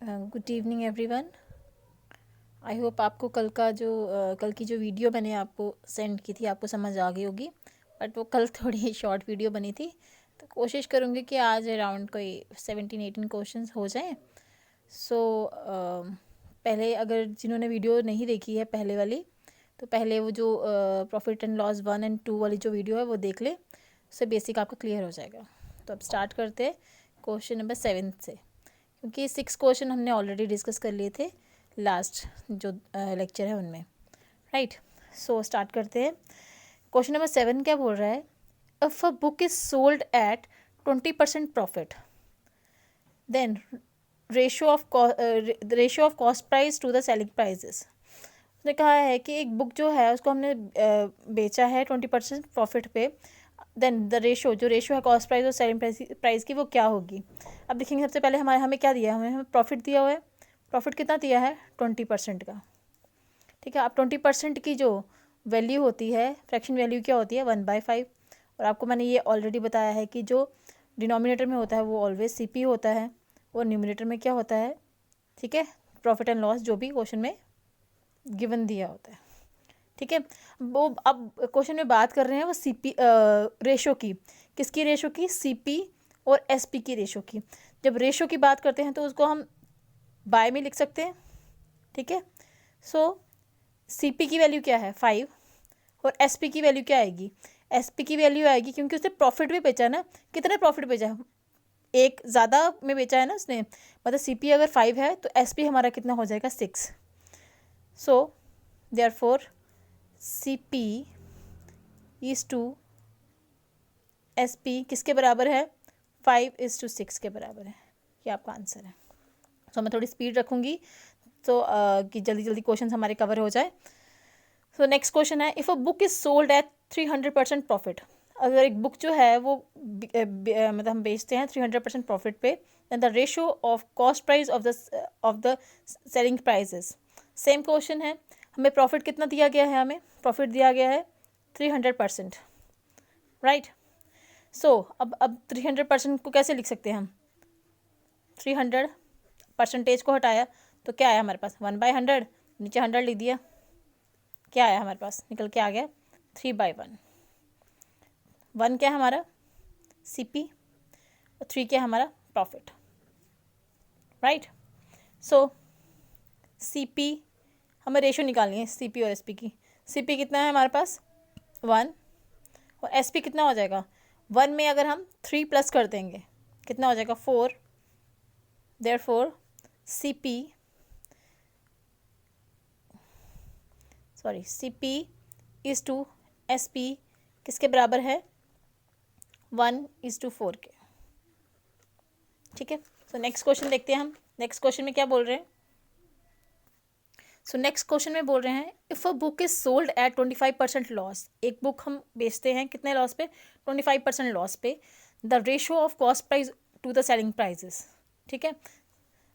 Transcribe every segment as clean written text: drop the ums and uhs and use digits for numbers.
Good evening everyone. I hope आपको कल की जो वीडियो मैंने आपको सेंड की थी आपको समझ आ गई होगी। बट वो कल थोड़ी शॉर्ट वीडियो बनी थी, तो कोशिश करूँगी कि आज अराउंड कोई 17-18 क्वेश्चंस हो जाएं। सो पहले अगर जिन्होंने वीडियो नहीं देखी है पहले वाली, तो पहले वो जो प्रॉफिट एंड लॉस 1 एंड 2 वाली जो वीडियो है वो देख ले, उससे बेसिक आपका क्लियर हो जाएगा। तो अब स्टार्ट करते हैं क्वेश्चन नंबर 7 से, क्योंकि 6 क्वेश्चन हमने ऑलरेडी डिस्कस कर लिए थे लास्ट जो लेक्चर है उनमें, राइट। सो स्टार्ट करते हैं। क्वेश्चन नंबर 7 क्या बोल रहा है? If a book is sold at 20% profit, then ratio of cost price to the selling prices. उसने कहा है कि एक बुक जो है उसको हमने बेचा है 20% प्रॉफिट पे, देन द रेशो जो रेशो है कॉस्ट प्राइस और सेलिंग प्राइस की वो क्या होगी। अब देखेंगे सबसे पहले हमें क्या दिया है, हमें प्रॉफिट दिया हुआ है। प्रॉफिट कितना दिया है? 20% का। ठीक है, अब 20% की जो वैल्यू होती है, फ्रैक्शन वैल्यू क्या होती है? 1/5। और आपको मैंने ये ऑलरेडी बताया है कि जो डिनोमिनेटर में होता है वो ऑलवेज CP होता है, और न्यूमिनेटर में क्या होता है? ठीक है, प्रॉफिट एंड लॉस जो भी क्वेश्चन में गिवन दिया होता है। ठीक है, वो अब क्वेश्चन में बात कर रहे हैं वो CP रेशो की। किसकी रेशो की? CP और SP की रेशो की। जब रेशो की बात करते हैं तो उसको हम बाय में लिख सकते हैं। ठीक है, सो CP की वैल्यू क्या है? 5। और SP की वैल्यू क्या आएगी? SP की वैल्यू आएगी, क्योंकि उसने प्रॉफिट भी बेचा ना। कितने प्रॉफिट बेचा? एक ज़्यादा में बेचा है ना उसने, मतलब CP अगर 5 है तो SP हमारा कितना हो जाएगा? 6। So therefore CP is to SP किसके बराबर है? 5:6 के बराबर है। ये आपका आंसर है। सो मैं थोड़ी स्पीड रखूँगी तो कि जल्दी जल्दी क्वेश्चन हमारे कवर हो जाए। सो नेक्स्ट क्वेश्चन है, if a book is sold at 300% profit. अगर एक बुक जो है वो मतलब हम बेचते हैं 300% प्रॉफिट पे, then the ratio of cost price of the selling prices. Same question है, हमें प्रॉफिट कितना दिया गया है? हमें प्रॉफिट दिया गया है 300%, राइट। सो अब 300% को कैसे लिख सकते हैं हम? 300 परसेंटेज को हटाया तो क्या आया हमारे पास? 1/100, नीचे 100 लिख दिया, क्या आया हमारे पास? निकल के आ गया 3/1। 1 क्या है हमारा? CP, और 3 क्या है हमारा? Profit, right. सो CP हमें रेशो निकालनी है CP और SP की। CP कितना है हमारे पास? 1। और SP कितना हो जाएगा? 1 में अगर हम 3 प्लस कर देंगे कितना हो जाएगा? 4। Therefore CP is to SP किसके बराबर है? 1:4 के। ठीक है, सो नेक्स्ट क्वेश्चन देखते हैं हम। नेक्स्ट क्वेश्चन में क्या बोल रहे हैं? सो नेक्स्ट क्वेश्चन में बोल रहे हैं, if a book is sold at 25% loss. एक बुक हम बेचते हैं कितने लॉस पे? 25% लॉस पे। The ratio of cost price to the selling prices. ठीक है,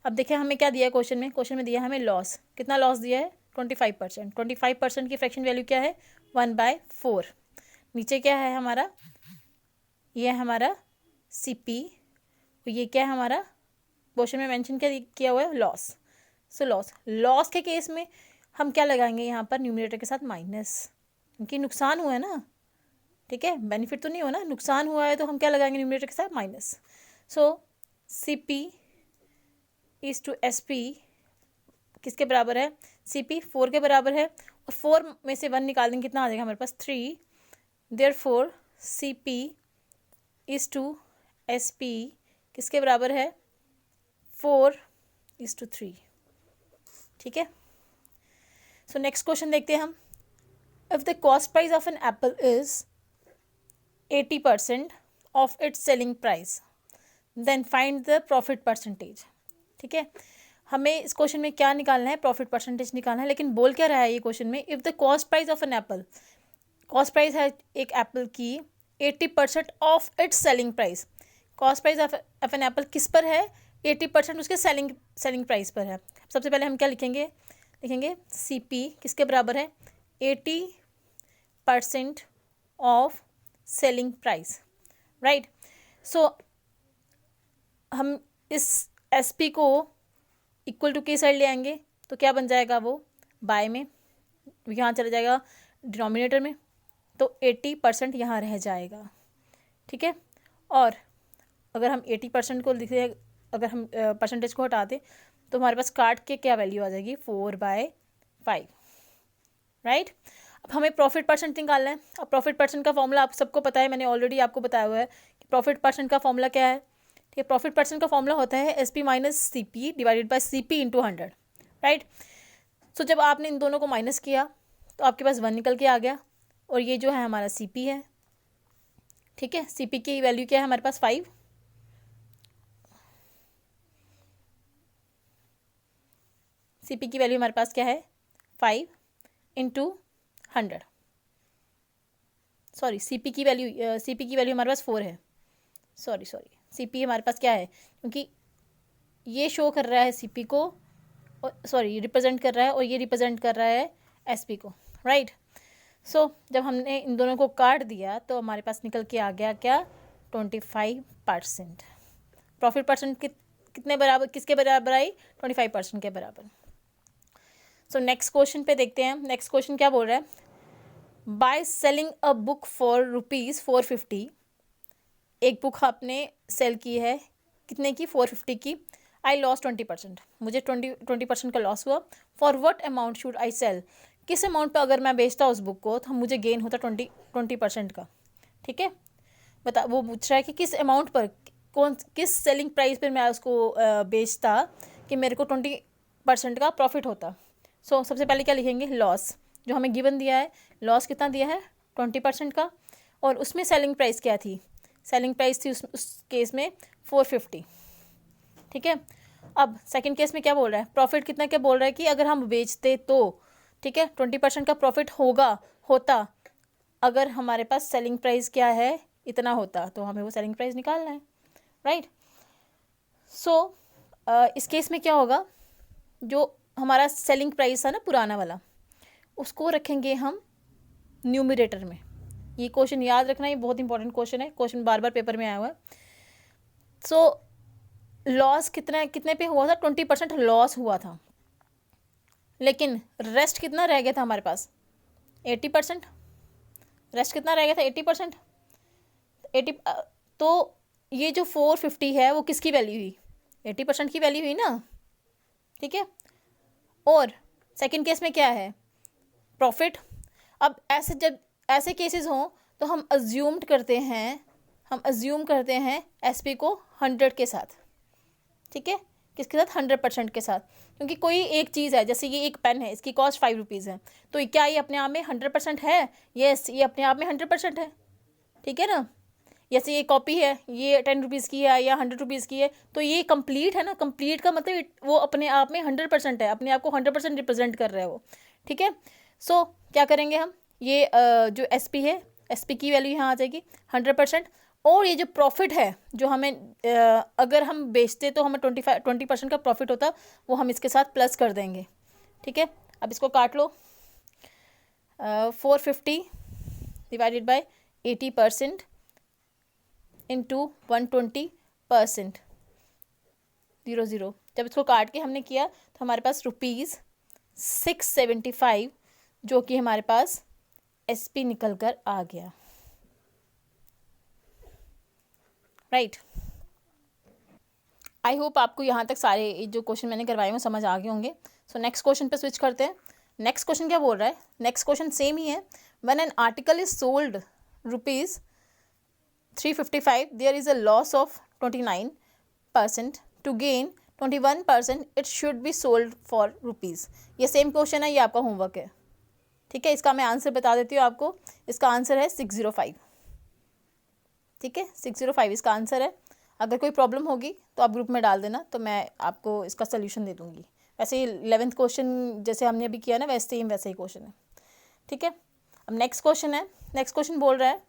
अब देखिए हमें क्या दिया है क्वेश्चन में? क्वेश्चन में दिया है हमें लॉस। कितना लॉस दिया है? 25%। 25% की फ्रैक्शन वैल्यू क्या है? 1/4। नीचे क्या है हमारा? ये है हमारा CP, और ये क्या है हमारा? क्वेश्चन में मेंशन क्या किया हुआ है? लॉस। सो लॉस के केस में हम क्या लगाएंगे यहाँ पर? न्यूमरेटर के साथ माइनस, क्योंकि नुकसान हुआ है ना। ठीक है, बेनिफिट तो नहीं हुआ ना, नुकसान हुआ है, तो हम क्या लगाएंगे? न्यूमरेटर के साथ minus. So CP is to SP किसके बराबर है? CP 4 के बराबर है, और 4 में से 1 निकाल देंगे कितना आ जाएगा हमारे पास? 3। Therefore CP is to SP किसके बराबर है? 4:3। ठीक है, सो नेक्स्ट क्वेश्चन देखते हैं हम। If the cost price of an apple is 80% of its selling price, then find the profit percentage. ठीक है, हमें इस क्वेश्चन में क्या निकालना है? प्रॉफिट परसेंटेज निकालना है। लेकिन बोल क्या रहा है ये क्वेश्चन में? If the cost price of an apple, cost price है एक एप्पल की 80% of its selling price. Cost price of an apple किस पर है? 80% उसके सेलिंग प्राइस पर है। सबसे पहले हम क्या लिखेंगे? CP किसके बराबर है? 80% ऑफ सेलिंग प्राइस, राइट। सो हम इस SP को इक्वल टू की साइड ले आएंगे तो क्या बन जाएगा, वो बाय में यहाँ चला जाएगा डिनोमिनेटर में, तो 80% यहाँ रह जाएगा। ठीक है, और अगर हम 80% को लिखे, अगर हम परसेंटेज को हटा दें तो हमारे पास काट के क्या वैल्यू आ जाएगी, 4/5, राइट। अब हमें प्रॉफिट परसेंट निकालना है। अब प्रॉफिट परसेंट का फॉर्मूला आप सबको पता है, मैंने ऑलरेडी आपको बताया हुआ है कि प्रॉफिट परसेंट का फॉर्मूला क्या है। ठीक है, प्रॉफिट परसेंट का फॉर्मूला होता है SP minus CP divided by CP into 100, right. So जब आपने इन दोनों को माइनस किया तो आपके पास 1 निकल के आ गया, और ये जो है हमारा CP है। ठीक है, CP की वैल्यू क्या है हमारे पास, 5। CP की वैल्यू हमारे पास क्या है, 5 इंटू 100। सॉरी, CP की वैल्यू हमारे पास 4 है। सॉरी, CP हमारे पास क्या है, क्योंकि ये शो कर रहा है CP को, सॉरी रिप्रेजेंट कर रहा है, और ये रिप्रेजेंट कर रहा है SP को, राइट। सो जब हमने इन दोनों को काट दिया तो हमारे पास निकल के आ गया क्या, 25%। प्रॉफिट परसेंट कितने बराबर, किसके बराबर आई, 25% के बराबर। सो नेक्स्ट क्वेश्चन पे देखते हैं। नेक्स्ट क्वेश्चन क्या बोल रहा है, by selling a book for ₹450। एक बुक आपने सेल की है, कितने की, 450 की। आई लॉस 20%, मुझे 20% का लॉस हुआ। For what amount should I sell, किस अमाउंट पर अगर मैं बेचता उस बुक को तो मुझे गेन होता 20% का। ठीक है, बता, वो पूछ रहा है कि किस अमाउंट पर, किस सेलिंग प्राइस पर मैं उसको बेचता कि मेरे को 20% का प्रॉफिट होता। सो सबसे पहले क्या लिखेंगे, लॉस, जो हमें गिवन दिया है, लॉस कितना दिया है, 20% का, और उसमें सेलिंग प्राइस क्या थी, सेलिंग प्राइस थी उस केस में 450। ठीक है, अब सेकंड केस में क्या बोल रहा है, प्रॉफिट कितना, क्या बोल रहा है कि अगर हम बेचते तो, ठीक है, 20% का प्रॉफिट होता अगर हमारे पास सेलिंग प्राइस क्या है, इतना होता, तो हमें वो सेलिंग प्राइस निकालना है, राइट। सो इस केस में क्या होगा, जो हमारा सेलिंग प्राइस है ना पुराना वाला, उसको रखेंगे हम न्यूमरेटर में। ये क्वेश्चन याद रखना, ये बहुत इंपॉर्टेंट क्वेश्चन है, क्वेश्चन बार बार पेपर में आया हुआ है। सो लॉस कितने पे हुआ था, 20% लॉस हुआ था, लेकिन रेस्ट कितना रह गया था हमारे पास, 80%। रेस्ट कितना रह गया था, 80%। 80, तो ये जो 450 है वो किसकी वैल्यू हुई, 80% की वैल्यू हुई ना। ठीक है, और सेकंड केस में क्या है, प्रॉफिट। अब जब ऐसे केसेस हों तो हम अज्यूम करते हैं SP को 100 के साथ। ठीक है, किसके साथ, 100% के साथ, क्योंकि कोई एक चीज़ है, जैसे ये एक पेन है, इसकी कॉस्ट 5 रुपीज़ है, तो क्या ये अपने आप में 100% है, यस, ये अपने आप में 100% है। ठीक है ना, जैसे ये कॉपी है, ये 10 रुपीज़ की है या 100 रुपीज़ की है, तो ये कंप्लीट है ना, कंप्लीट का मतलब वो अपने आप में 100% है, अपने आप को 100% रिप्रेजेंट कर रहा है वो। ठीक है, सो क्या करेंगे हम, ये जो SP है, SP की वैल्यू यहाँ आ जाएगी 100%, और ये जो प्रॉफिट है जो हमें अगर हम बेचते तो हमें 20% का प्रॉफिट होता, वो हम इसके साथ प्लस कर देंगे। ठीक है, अब इसको काट लो, 450 डिवाइडेड बाय 80% इंटू 120%, 0 जब इसको काट के हमने किया तो हमारे पास ₹675 जो कि हमारे पास SP निकल कर आ गया, राइट। आई होप आपको यहाँ तक सारे जो क्वेश्चन मैंने करवाए हैं समझ आ गए होंगे। सो नेक्स्ट क्वेश्चन पे स्विच करते हैं। नेक्स्ट क्वेश्चन क्या बोल रहा है, नेक्स्ट क्वेश्चन सेम ही है। When an article is sold ₹355 there is a loss of 29%, to gain 21% it should be sold for rupees. ये सेम क्वेश्चन है, ये आपका होमवर्क है। ठीक है, इसका मैं आंसर बता देती हूँ आपको, इसका आंसर है 605। ठीक है, 605 इसका आंसर है। अगर कोई प्रॉब्लम होगी तो आप ग्रुप में डाल देना, तो मैं आपको इसका सोल्यूशन दे दूँगी। वैसे ही 11th क्वेश्चन जैसे हमने अभी किया ना, वैसे ही क्वेश्चन है। ठीक है, अब नेक्स्ट क्वेश्चन है। नेक्स्ट क्वेश्चन बोल रहा है,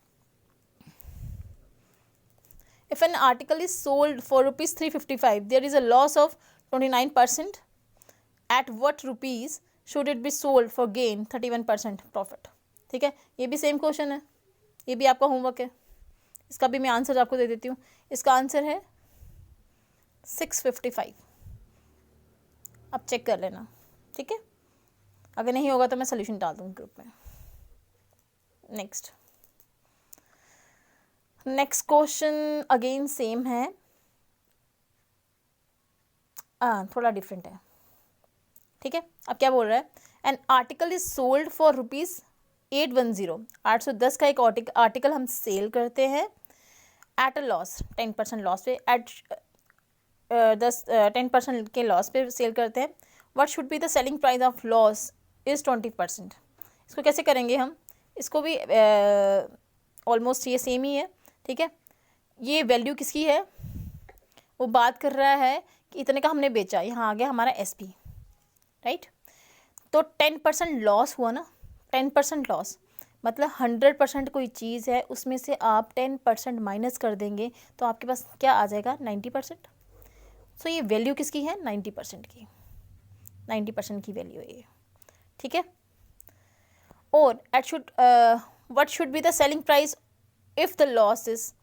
if an article is sold for ₹355 there is a loss of 29%, at what rupees should it be sold for gain 31% profit. ठीक है, ये भी सेम क्वेश्चन है, ये भी आपका होमवर्क है। इसका भी मैं आंसर आपको दे देती हूँ। इसका आंसर है 655। अब चेक कर लेना, ठीक है। अगर नहीं होगा तो मैं सोल्यूशन डाल दूँगी ग्रुप में। नेक्स्ट क्वेश्चन अगेन सेम है, थोड़ा डिफरेंट है, ठीक है। अब क्या बोल रहा है, N article is sold for ₹810, 810 का एक आर्टिकल हम सेल करते हैं एट अ लॉस, 10% लॉस पे, एट 10% के लॉस पे सेल करते हैं। What should be the selling price of loss is 20%। इसको कैसे करेंगे हम, इसको भी ऑलमोस्ट ये सेम ही है, ठीक है। ये वैल्यू किसकी है, वो बात कर रहा है कि इतने का हमने बेचा, यहाँ आ गया हमारा SP, राइट। तो 10% लॉस हुआ ना, 10% लॉस मतलब 100% कोई चीज़ है, उसमें से आप 10% माइनस कर देंगे तो आपके पास क्या आ जाएगा, 90%। सो ये वैल्यू किसकी है, 90% की, 90% की वैल्यू है ये, ठीक है। और what should be the selling price if the loss is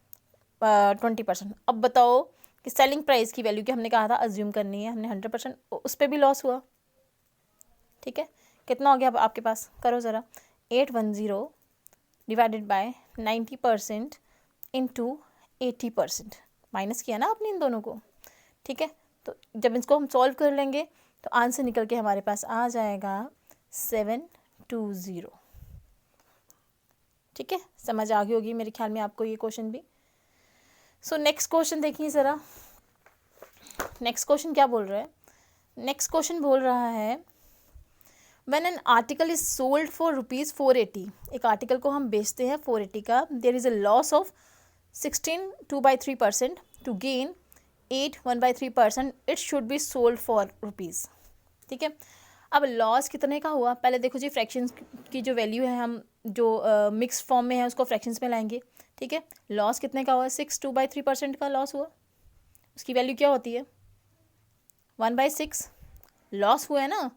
20%। अब बताओ कि सेलिंग प्राइस की वैल्यू की हमने कहा था अज्यूम करनी है, हमने 100%, उस पर भी लॉस हुआ, ठीक है। कितना हो गया अब आपके पास, करो ज़रा, 810 डिवाइडेड बाय 90% इंटू 80%, माइनस किया ना आपने इन दोनों को, ठीक है। तो जब इसको हम सॉल्व कर लेंगे तो आंसर निकल के हमारे पास आ जाएगा 720, ठीक है। समझ आ गई होगी मेरे ख्याल में आपको ये क्वेश्चन भी। सो नेक्स्ट क्वेश्चन देखिए ज़रा, नेक्स्ट क्वेश्चन क्या बोल रहा है, नेक्स्ट क्वेश्चन बोल रहा है when an article is sold for ₹480, एक आर्टिकल को हम बेचते हैं 480 का, there is a loss of 16 2/3% to gain 8 1/3%, it should be sold for ₹, ठीक है। अब लॉस कितने का हुआ, पहले देखो जी फ्रैक्शंस की जो वैल्यू है, हम जो मिक्स फॉर्म में है उसको फ्रैक्शंस में लाएंगे, ठीक है। लॉस कितने का हुआ, 6 2/3% का लॉस हुआ, उसकी वैल्यू क्या होती है, 1/6। लॉस हुआ है ना,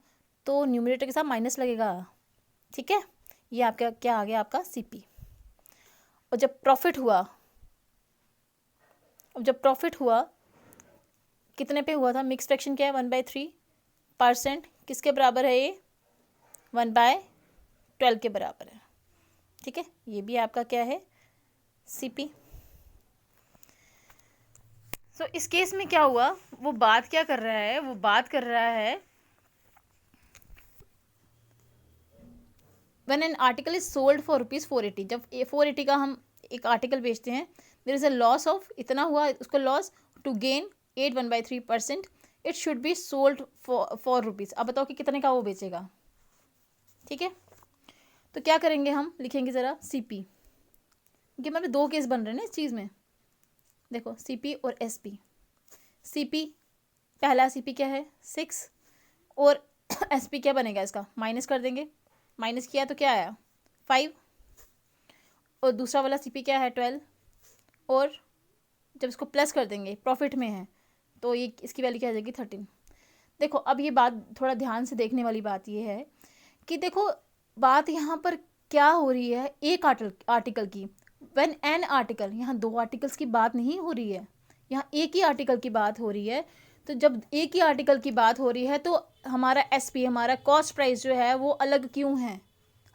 तो न्यूमरेटर के साथ माइनस लगेगा, ठीक है। ये आपका क्या आ गया, आपका CP। और जब प्रॉफिट हुआ, अब जब प्रॉफिट हुआ कितने पे हुआ था, मिक्स फ्रैक्शन क्या है, 1/3%, किसके बराबर है ये, 1/12 के बराबर है, ठीक है। ये भी आपका क्या है, CP। सो इस केस में क्या हुआ, वो बात क्या कर रहा है, वो बात कर रहा है when an article is sold for ₹480, जब 480 का हम एक आर्टिकल बेचते हैं, there is a loss of, इतना हुआ उसको loss, to gain 8 1/3%, it should be sold for ₹। अब बताओ कि कितने का वो बेचेगा, ठीक है। तो क्या करेंगे हम, लिखेंगे ज़रा CP, क्योंकि हमारे दो केस बन रहे हैं ना इस चीज़ में, देखो CP और SP। CP पहला CP क्या है, 6, और SP क्या बनेगा इसका, माइनस कर देंगे, माइनस किया तो क्या आया, 5, और दूसरा वाला CP क्या है, 12, और जब इसको प्लस कर देंगे, प्रॉफिट में है, तो ये इसकी वैल्यू क्या आ जाएगी, 13। देखो अब ये बात थोड़ा ध्यान से देखने वाली बात ये है कि देखो बात यहाँ पर क्या हो रही है, एक आर्टिकल की, व्हेन एन आर्टिकल, यहाँ दो आर्टिकल्स की बात नहीं हो रही है, यहाँ एक ही आर्टिकल की बात हो रही है। तो जब एक ही आर्टिकल की बात हो रही है तो हमारा SP, हमारा कॉस्ट प्राइस जो है वो अलग क्यों है,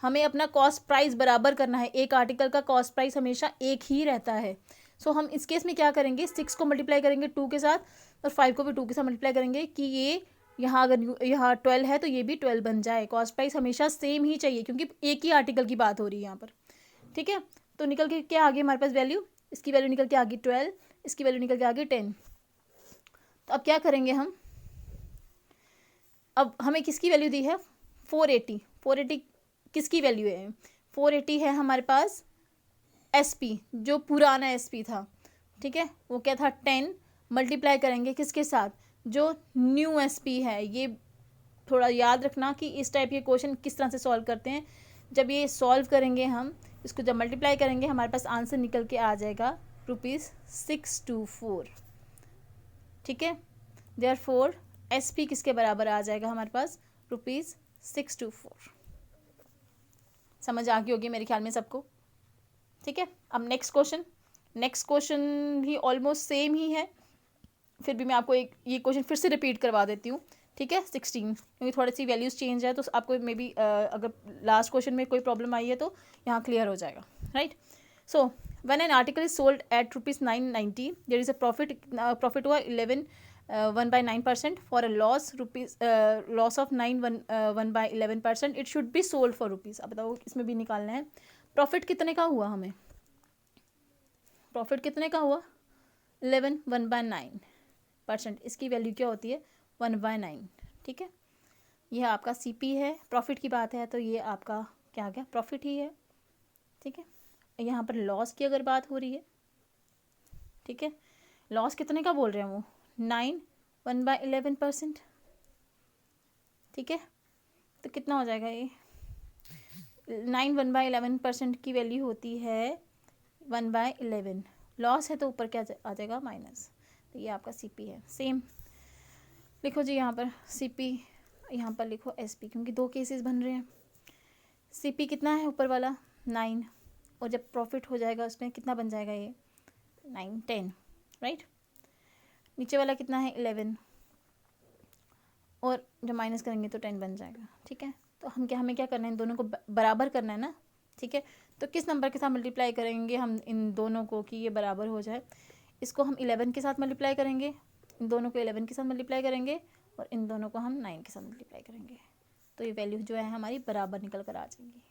हमें अपना कॉस्ट प्राइस बराबर करना है, एक आर्टिकल का कॉस्ट प्राइस हमेशा एक ही रहता है। सो हम इस केस में क्या करेंगे, 6 को मल्टीप्लाई करेंगे 2 के साथ, और 5 को भी 2 के साथ मल्टीप्लाई करेंगे कि ये यहाँ अगर यहाँ 12 है तो ये भी 12 बन जाए। कॉस्ट प्राइस हमेशा सेम ही चाहिए क्योंकि एक ही आर्टिकल की बात हो रही है यहाँ पर, ठीक है। तो निकल के क्या आ गई हमारे पास वैल्यू, इसकी वैल्यू निकल के आ गई 12, इसकी वैल्यू निकल के आ गई 10। तो अब क्या करेंगे हम, अब हमें किसकी वैल्यू दी है, 480, 480 किसकी वैल्यू है, 480 है हमारे पास SP, जो पुराना SP था, ठीक है। वो क्या था, 10, मल्टीप्लाई करेंगे किसके साथ, जो न्यू SP है। ये थोड़ा याद रखना कि इस टाइप के क्वेश्चन किस तरह से सॉल्व करते हैं। जब ये सॉल्व करेंगे हम, इसको जब मल्टीप्लाई करेंगे हमारे पास आंसर निकल के आ जाएगा ₹624, ठीक है। देयरफॉर SP किसके बराबर आ जाएगा हमारे पास, ₹624। समझ आ गई होगी मेरे ख्याल में सबको, ठीक है। अब नेक्स्ट क्वेश्चन भी ऑलमोस्ट सेम ही है, फिर भी मैं आपको एक ये क्वेश्चन फिर से रिपीट करवा देती हूँ, ठीक है 16, क्योंकि थोड़ी सी वैल्यूज़ चेंज है तो आपको मे बी अगर लास्ट क्वेश्चन में कोई प्रॉब्लम आई है तो यहाँ क्लियर हो जाएगा, right. So when an article is sold at ₹990 there is a profit हुआ 1/9% for a loss loss of 1/11%, it should be sold for rupees. अब बताओ इसमें भी निकालना है प्रॉफिट कितने का हुआ, हमें प्रॉफिट कितने का हुआ 1/9%, इसकी वैल्यू क्या होती है 1/9, ठीक है। यह आपका CP है, प्रॉफिट की बात है तो ये आपका क्या आ गया प्रॉफिट ही है, ठीक है। यहाँ पर लॉस की अगर बात हो रही है, ठीक है, लॉस कितने का बोल रहे हैं वो 1/11%, ठीक है। तो कितना हो जाएगा ये 1/11% की वैल्यू होती है 1/11, लॉस है तो ऊपर क्या आ जाएगा माइनस, तो ये आपका CP है। सेम लिखो जी यहाँ पर CP, यहाँ पर लिखो SP, क्योंकि दो केसेस बन रहे हैं। CP कितना है ऊपर वाला 9, और जब प्रॉफिट हो जाएगा उसमें कितना बन जाएगा ये 9 10, राइट। नीचे वाला कितना है 11, और जब माइनस करेंगे तो 10 बन जाएगा, ठीक है। तो हमें क्या करना है, इन दोनों को बराबर करना है ना, ठीक है। तो किस नंबर के साथ मल्टीप्लाई करेंगे हम इन दोनों को कि ये बराबर हो जाए, इसको हम 11 के साथ मल्टीप्लाई करेंगे, इन दोनों को 11 के साथ मल्टीप्लाई करेंगे, और इन दोनों को हम 9 के साथ मल्टीप्लाई करेंगे, तो ये वैल्यू जो है हमारी बराबर निकल कर आ जाएंगी,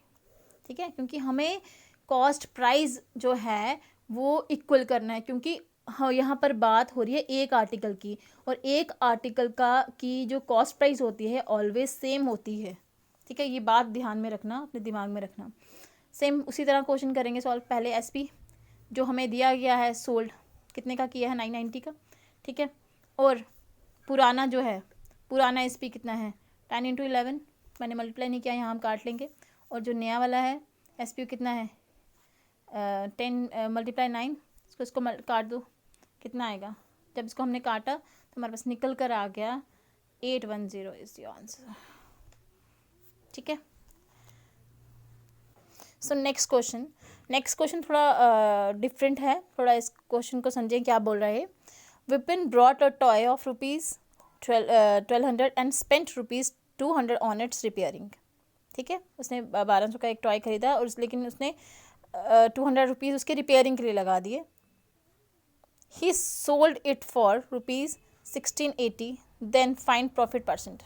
ठीक है। क्योंकि हमें कॉस्ट प्राइस जो है वो इक्वल करना है, क्योंकि हाँ यहाँ पर बात हो रही है एक आर्टिकल की, और एक आर्टिकल का की जो कॉस्ट प्राइस होती है ऑलवेज सेम होती है, ठीक है। ये बात ध्यान में रखना, अपने दिमाग में रखना। सेम उसी तरह क्वेश्चन करेंगे सॉल्व। पहले SP जो हमें दिया गया है सोल्ड कितने का किया है 990 का, ठीक है। और पुराना जो है पुराना SP कितना है 10 × 11, मैंने मल्टीप्लाई नहीं किया, यहाँ हम काट लेंगे। और जो नया वाला है SP कितना है 10 × 9, इसको काट दो, कितना आएगा। जब इसको हमने काटा तो हमारे पास निकल कर आ गया 810 इज द आंसर, ठीक है। सो नेक्स्ट क्वेश्चन थोड़ा डिफरेंट है, थोड़ा इस क्वेश्चन को समझें क्या बोल रहा है। Vipin brought a toy of ₹1200 and spent ₹200 on it's repairing, ठीक है। उसने 1200 का एक टॉय खरीदा और लेकिन उसने 200 रुपीज़ उसके रिपेयरिंग के लिए लगा दिए। He sold it for ₹1680, then find profit percent.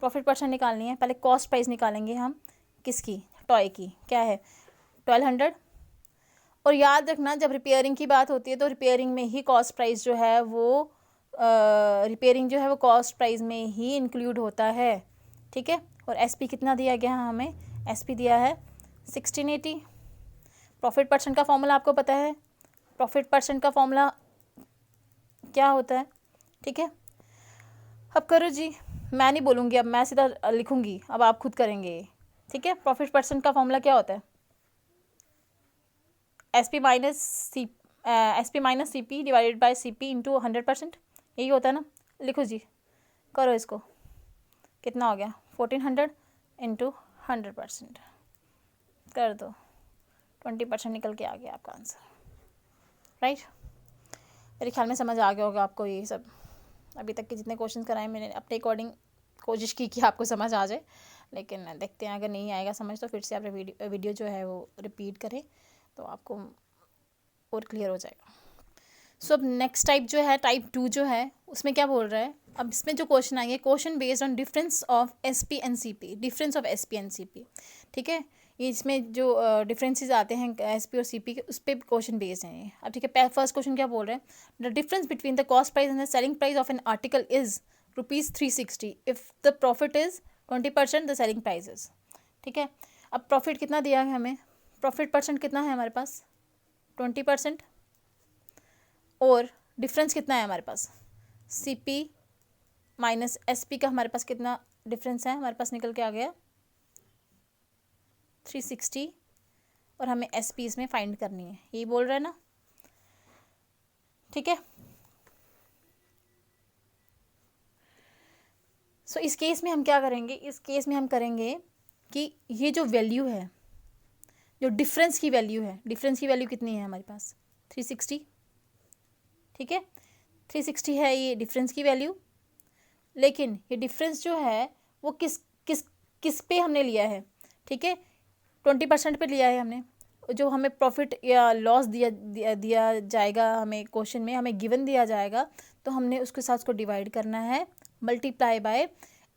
Profit percent निकालनी है, पहले कॉस्ट प्राइस निकालेंगे हम किसकी, टॉय की, क्या है 1200। और याद रखना जब रिपेयरिंग की बात होती है तो रिपेयरिंग में ही कॉस्ट प्राइस जो है वो कॉस्ट प्राइस में ही इंक्लूड होता है, ठीक है। और SP कितना दिया गया है हमें, SP दिया है 1680। प्रॉफिट परसेंट का फॉर्मूला आपको पता है, प्रॉफिट परसेंट का फॉर्मूला क्या होता है, ठीक है। अब करो जी, मैं नहीं बोलूँगी, अब मैं सीधा लिखूँगी, अब आप खुद करेंगे, ठीक है। प्रॉफिट परसेंट का फॉर्मूला क्या होता है SP minus CP divided by CP into 100%, यही होता है ना। लिखो जी, करो इसको, कितना हो गया 1400 इंटू 100%, कर दो 20% निकल के आ गया आपका आंसर, राइट। मेरे ख्याल में समझ आ गया होगा आपको ये सब। अभी तक के जितने क्वेश्चन कराए मैंने अपने अकॉर्डिंग कोशिश की कि आपको समझ आ जाए, लेकिन देखते हैं अगर नहीं आएगा समझ तो फिर से आप वीडियो जो है वो रिपीट करें तो आपको और क्लियर हो जाएगा। सो अब नेक्स्ट टाइप जो है टाइप 2 जो है उसमें क्या बोल रहा है। अब इसमें जो क्वेश्चन आएंगे question based on difference of SP and CP, difference of SP and CP, ठीक है। ये इसमें जो डिफरेंसेस आते हैं SP और CP के उस पर क्वेश्चन बेस्ड हैं। अब ठीक है, फर्स्ट क्वेश्चन क्या बोल रहे हैं, the difference between the cost price and the selling price of an article is ₹360 if the profit is 20% the selling prices, ठीक है। अब प्रॉफिट कितना दिया है हमें, प्रॉफिट परसेंट कितना है हमारे पास 20%, और डिफरेंस कितना है हमारे पास CP माइनस SP का हमारे पास कितना डिफरेंस है, हमारे पास निकल के आ गया 360, और हमें SP इसमें फाइंड करनी है, यही बोल रहा है ना, ठीक है। सो इस केस में हम क्या करेंगे, इस केस में हम करेंगे कि ये जो वैल्यू है, जो डिफरेंस की वैल्यू है, डिफरेंस की वैल्यू कितनी है हमारे पास 360, ठीक है। 360 है ये डिफरेंस की वैल्यू, लेकिन ये डिफरेंस जो है वो किस किस किस पे हमने लिया है, ठीक है, 20% पे लिया है हमने। जो हमें प्रॉफिट या लॉस दिया जाएगा, हमें क्वेश्चन में हमें गिवन दिया जाएगा, तो हमने उसके साथ उसको डिवाइड करना है, multiply by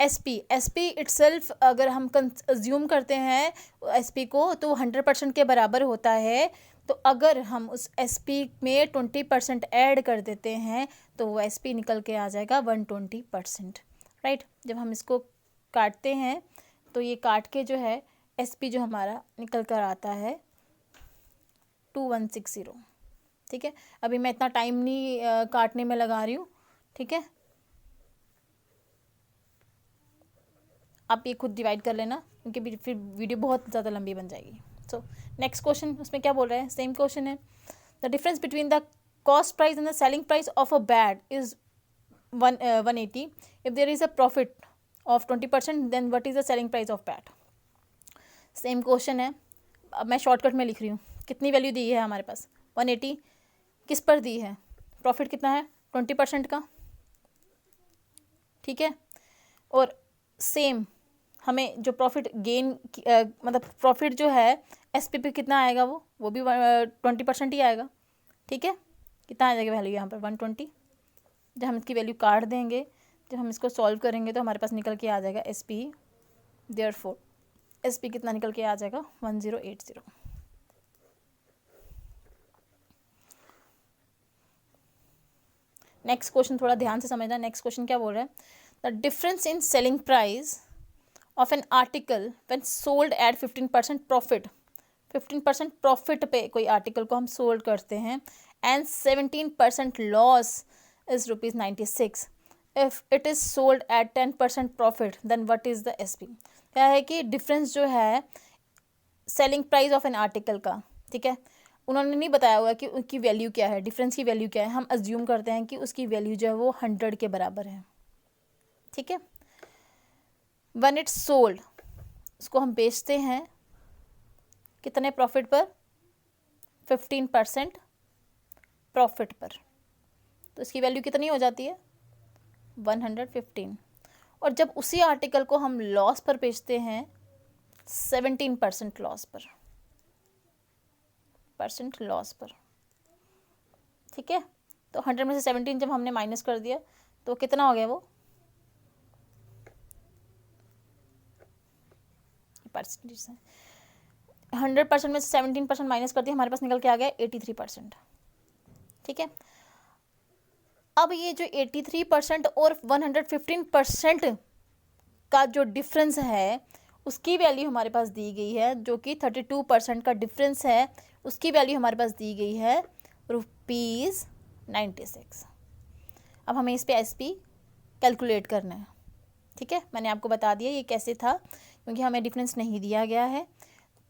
S P itself. अगर हम अज्यूम करते हैं एस पी को तो 100% के बराबर होता है। तो अगर हम उस एस पी में 20% ऐड कर देते हैं तो वो एस पी निकल के आ जाएगा 120%, राइट। जब हम इसको काटते हैं तो ये काट के जो है एस पी जो हमारा निकल कर आता है 2160, ठीक है। अभी मैं इतना टाइम नहीं काटने में लगा रही हूँ, ठीक है। आप ये खुद डिवाइड कर लेना क्योंकि फिर वीडियो बहुत ज़्यादा लंबी बन जाएगी। सो नेक्स्ट क्वेश्चन, उसमें क्या बोल रहा है, सेम क्वेश्चन है। The difference between the cost price and the selling price of a bat is 180। If there is a profit of 20% then what is the selling price of bat. Same question है। अब मैं shortcut में लिख रही हूँ। कितनी value दी है हमारे पास, 180। किस पर दी है, प्रॉफिट कितना है 20% का, ठीक है। और सेम हमें जो प्रॉफिट गेन मतलब प्रॉफिट जो है एस पी पे कितना आएगा, वो भी 20% ही आएगा, ठीक है। कितना आ जाएगा वैल्यू यहाँ पर 120। जब हम इसकी वैल्यू काट देंगे, जब हम इसको सॉल्व करेंगे तो हमारे पास निकल के आ जाएगा S P. Therefore S P कितना निकल के आ जाएगा 1080। नेक्स्ट क्वेश्चन थोड़ा ध्यान से समझना। नेक्स्ट क्वेश्चन क्या बोल रहा है, the difference in selling price of an article when sold at 15% profit. 15% profit पे कोई आर्टिकल को हम सोल्ड करते हैं and 17% loss is ₹96। If it is sold at 10% profit then what is the S P. क्या है कि डिफरेंस जो है selling price of an article का, ठीक है, उन्होंने नहीं बताया हुआ कि उसकी वैल्यू क्या है, डिफरेंस की वैल्यू क्या है। हम अज्यूम करते हैं कि उसकी वैल्यू जो है वो 100 के बराबर है, ठीक है। वन इट्स सोल्ड, उसको हम बेचते हैं कितने प्रॉफिट पर, 15% प्रॉफिट पर, तो इसकी वैल्यू कितनी हो जाती है 115। और जब उसी आर्टिकल को हम लॉस पर बेचते हैं 17% लॉस पर, ठीक है। तो 100 में से 17 जब हमने माइनस कर दिया तो कितना हो गया, वो परसेंटेज है। 100% में से 17% माइनस कर दिया, हमारे पास निकल के आ गया 83%, ठीक है। अब ये जो 83% और 115% का जो डिफरेंस है उसकी वैल्यू हमारे पास दी गई है, जो कि 32% का डिफरेंस है, उसकी वैल्यू हमारे पास दी गई है ₹96। अब हमें इस पे एस पी कैलकुलेट करना है, ठीक है। मैंने आपको बता दिया ये कैसे था, क्योंकि हमें डिफरेंस नहीं दिया गया है।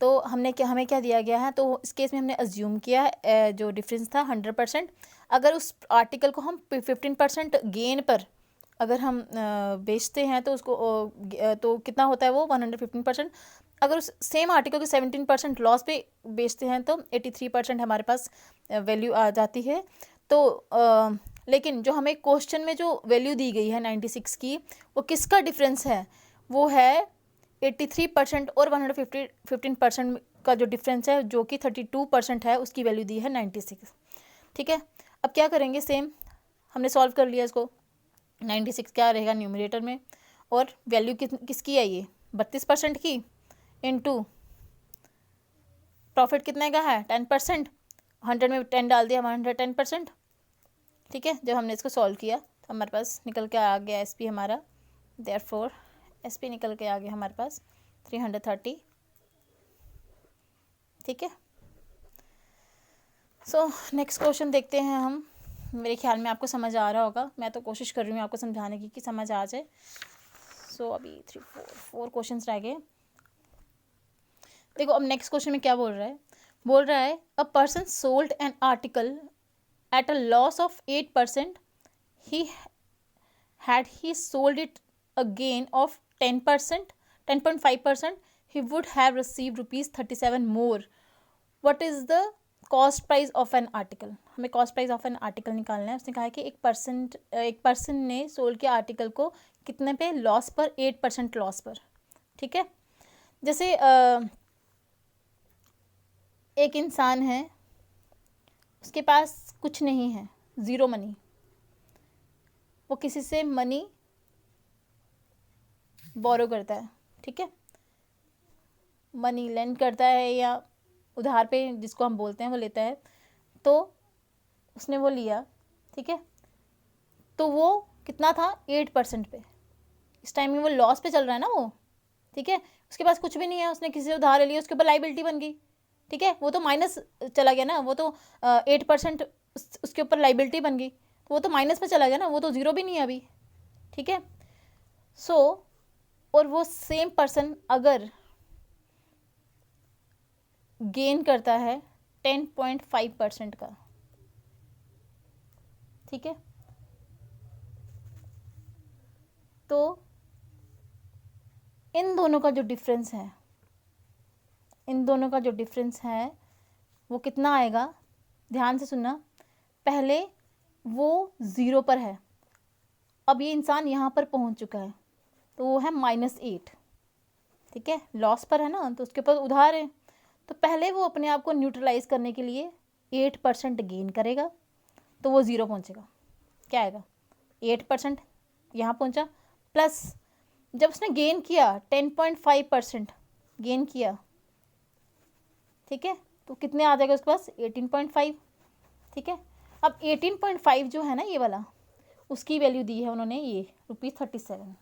तो हमें क्या दिया गया है, तो इस केस में हमने अज्यूम किया जो डिफरेंस था 100%। अगर उस आर्टिकल को हम 15% गेन पर अगर हम बेचते हैं तो उसको तो कितना होता है वो 115%। अगर उस सेम आर्टिकल को 17% लॉस पे बेचते हैं तो 83% हमारे पास वैल्यू आ जाती है। तो लेकिन जो हमें क्वेश्चन में जो वैल्यू दी गई है 96 की, वो किसका डिफरेंस है, वो है 83% और 115% का जो डिफरेंस है, जो कि 32% है, उसकी वैल्यू दी है 96, ठीक है। अब क्या करेंगे, सेम हमने सॉल्व कर लिया इसको। 96 क्या रहेगा न्यूमरेटर में, और वैल्यू किसकी है, ये 32% की, इनटू प्रॉफिट कितने का है 10%, 100 में 10 डाल दिया, 110%, ठीक है। जब हमने इसको सॉल्व किया तो हमारे पास निकल के आ गया एस पी हमारा, देयरफॉर एस पी निकल के आ गया हमारे पास 330, ठीक है। सो नेक्स्ट क्वेश्चन देखते हैं हम। मेरे ख्याल में आपको समझ आ रहा होगा, मैं तो कोशिश कर रही हूँ आपको समझाने की कि समझ आ जाए। सो अभी 4 क्वेश्चन रह गए। देखो अब नेक्स्ट क्वेश्चन में क्या बोल रहा है a person sold an article at a loss of 8%, he had he sold it again of 10.5%, he would have received ₹37 more. What is the cost price of an article, हमें cost price of an article निकालना है। उसने कहा है कि एक person ने sold किया आर्टिकल को कितने पे, लॉस पर, 8% लॉस पर। ठीक है, जैसे एक इंसान है, उसके पास कुछ नहीं है, ज़ीरो मनी, वो किसी से मनी बोरो करता है। ठीक है, मनी लेंड करता है या उधार पे जिसको हम बोलते हैं वो लेता है। तो उसने वो लिया, ठीक है, तो वो कितना था, 8% पे। इस टाइम में वो लॉस पे चल रहा है ना वो। ठीक है, उसके पास कुछ भी नहीं है, उसने किसी से उधार ले लिया, उसके ऊपर लाइबिलिटी बन गई। ठीक है, वो तो माइनस चला गया ना, वो तो 8% उसके ऊपर लाइबिलिटी बन गई, तो वो तो माइनस में चला गया ना, वो तो ज़ीरो भी नहीं है अभी। ठीक है, सो और वो सेम पर्सन अगर गेन करता है 10.5% का, ठीक है, तो इन दोनों का जो डिफरेंस है, इन दोनों का जो डिफरेंस है वो कितना आएगा, ध्यान से सुनना। पहले वो ज़ीरो पर है, अब ये इंसान यहाँ पर पहुँच चुका है, तो वो है -8। ठीक है, लॉस पर है ना, तो उसके ऊपर उधार है, तो पहले वो अपने आप को न्यूट्रलाइज करने के लिए 8% गेन करेगा, तो वो ज़ीरो पहुँचेगा। क्या आएगा, 8% यहाँ पहुँचा, प्लस जब उसने गेन किया 10.5% गेन किया, ठीक है, तो कितने आ जाएगा उसके पास, 18.5। ठीक है, अब 18.5 जो है ना ये वाला, उसकी वैल्यू दी है उन्होंने ये ₹37।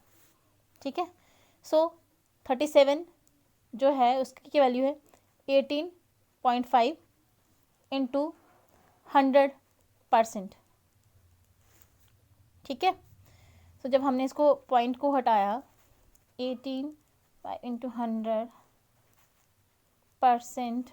ठीक है, सो 37 जो है उसकी क्या वैल्यू है, 18.5 इंटू 100%। ठीक है, तो जब हमने इसको पॉइंट को हटाया, 18 इंटू 100%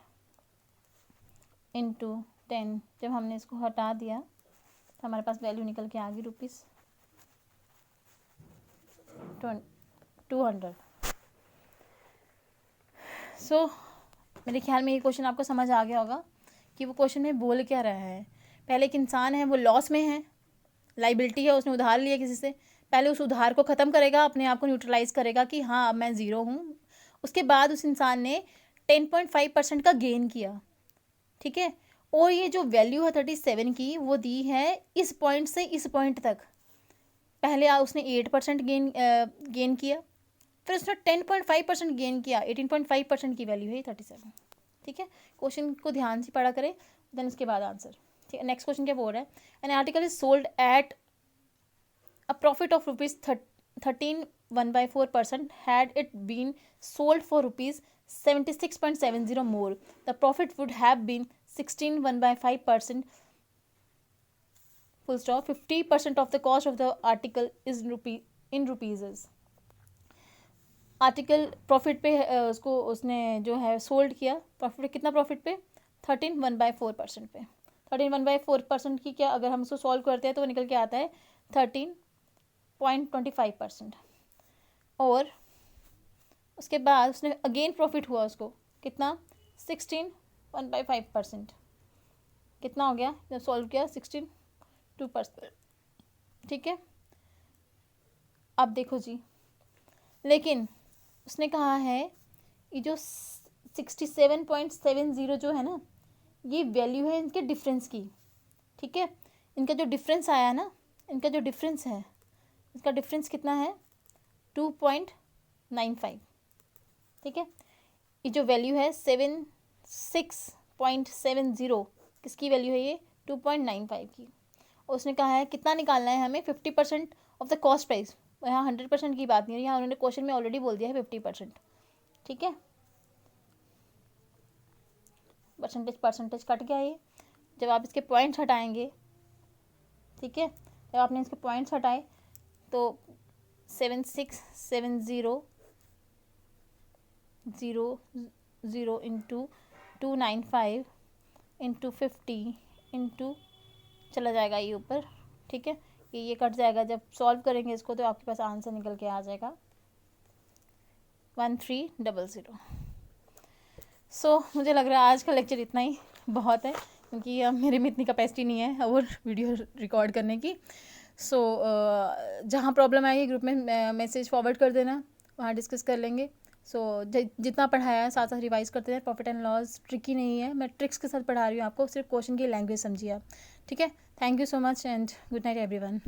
इंटू 10, जब हमने इसको हटा दिया तो हमारे पास वैल्यू निकल के आ गई ₹200। सो मेरे ख्याल में ये क्वेश्चन आपको समझ आ गया होगा कि वो क्वेश्चन में बोल क्या रहा है। पहले एक इंसान है, वो लॉस में है, लाइबिलिटी है, उसने उधार लिया किसी से, पहले उस उधार को ख़त्म करेगा, अपने आप को न्यूट्रलाइज करेगा कि हाँ अब मैं ज़ीरो हूँ। उसके बाद उस इंसान ने 10.5% का गेन किया। ठीक है, और ये जो वैल्यू है 37 की, वो दी है इस पॉइंट से इस पॉइंट तक। पहले उसने 8% गेन किया, फिर उसने 10.5% गेन किया, 18.5% की वैल्यू है 37। ठीक है, क्वेश्चन को ध्यान से पढ़ा करें, देन उसके बाद आंसर। ठीक है, नेक्स्ट क्वेश्चन क्या बोल रहा है, N article is sold eight a profit of rupees 13 1/4%. Had it been sold for rupees 76.70 more, the profit would have been 16 1/5%. Full stop. 50% of the cost of the article is in rupees. Article profit पे उसको उसने जो है sold किया, profit कितना, profit पे 13 1/4% पे। 13 1/4% की क्या, अगर हम उसको सॉल्व करते हैं तो वो निकल के आता है 13.25%। और उसके बाद उसने अगेन प्रॉफिट हुआ उसको कितना, 16 1/5%। कितना हो गया जब सॉल्व किया, 16.2%। ठीक है, अब देखो जी, लेकिन उसने कहा है ये जो 67.70 जो है ना, ये वैल्यू है इनके डिफरेंस की। ठीक है, इनका जो डिफरेंस आया ना, इनका जो डिफरेंस है, इसका डिफरेंस कितना है, 2.95। ठीक है, ये जो वैल्यू है 76.70 किसकी वैल्यू है, ये 2.95 की। और उसने कहा है कितना निकालना है हमें, 50% ऑफ द कॉस्ट प्राइस। यहाँ 100% की बात नहीं है, यहाँ उन्होंने क्वेश्चन में ऑलरेडी बोल दिया है 50%। ठीक है, परसेंटेज कट गया ये, जब आप इसके पॉइंट्स हटाएंगे। ठीक है, जब आपने इसके पॉइंट्स हटाए तो 7670 इंटू 295 इंटू 50 इंटू चला जाएगा ये ऊपर। ठीक है, ये कट जाएगा, जब सॉल्व करेंगे इसको तो आपके पास आंसर निकल के आ जाएगा 1300। सो मुझे लग रहा है आज का लेक्चर इतना ही। बहुत है, क्योंकि अब मेरे में इतनी कैपेसिटी नहीं है और वीडियो रिकॉर्ड करने की। सो जहाँ प्रॉब्लम आएगी ग्रुप में मैसेज फॉरवर्ड कर देना, वहाँ डिस्कस कर लेंगे। सो जितना पढ़ाया है साथ साथ रिवाइज करते हैं। प्रॉफिट एंड लॉस ट्रिकी नहीं है, मैं ट्रिक्स के साथ पढ़ा रही हूँ आपको, सिर्फ क्वेश्चन की लैंग्वेज समझिए आप, ठीक है। Thank you so much and good night everyone.